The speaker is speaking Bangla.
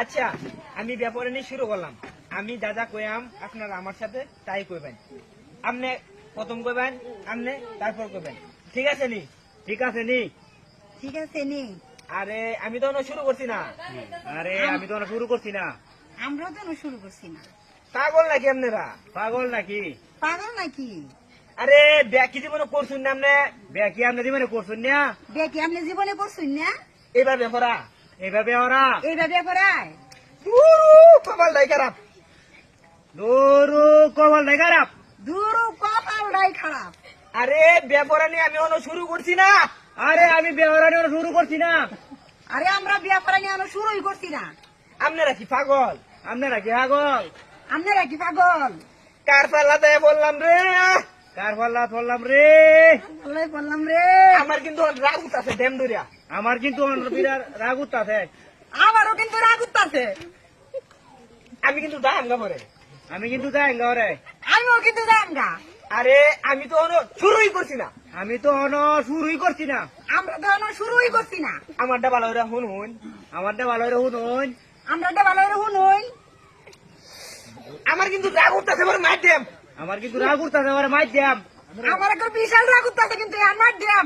আচ্ছা আমি ব্যাপারে নিয়ে শুরু করলাম। আমি যা যা কইয়াম আপনারা আমার সাথে তাই কইবেন। আপনি প্রথম কইবেন, আপনি তারপর কইবেন। ঠিক আছে নি? ঠিক আছে নি? ঠিক আছে নি? আরে আমি তো শুরু করছি না। আরে আমি তো শুরু করছি না। আমরাও তো শুরু করছি না। পাগল নাকি আপনারা? পাগল নাকি? পাগল নাকি? আরে ব্যাকি জীবনে করছুন না আপনি? ব্যাকি আপনি জীবনে করছেন না? দেখি আপনি জীবনে করছেন না? এবার ব্যাপারা এইভাবে ওরা এইভাবে পড়ায় কপালটাই খারাপ। দৌড়ু কবল নাই খারাপ। দূর কপালটাই খারাপ। আরে ব্যাপারা নিয়ে আমি শুরু করছি না। আরে আমি বেহরানি শুরু করছি না। আরে আমরা বিয়া করা নিয়ে শুরুই করছি না। আপনারা কি পাগল? আপনারা কি পাগল? আপনারা কি পাগল? কার পাল্লাতে বললাম রে। কার পাল্লা ধরলাম রে? বললাই বললাম রে। আমার কিন্তু রাগ উঠছে ড্যাম ধরিয়া। আমার কিন্তু বিরাট রাগ উঠতাছে। আমারও কিন্তু রাগ উঠতাছে। আমি কিন্তু দাম গা পরে। আমি কিন্তু যাই ঘরে। আমিও কিন্তু জানগা। আরে আমি তো শুরুই করছি না। আমি তো শুরুই করছি না। আমরা তো শুরুই করছি না। আমারটা ভালো করে শুনুন। আমারটা ভালো করে শুনুন। আমরা তো ভালো করে শুনুন। আমার কিন্তু রাগ উঠতেছে বড় মাধ্যম। আমার কিন্তু রাগ উঠতাছে আমার মাইর দিয়াম। আমার একটা বিশাল রাগ উঠতাছে কিন্তু আমার দিয়াম।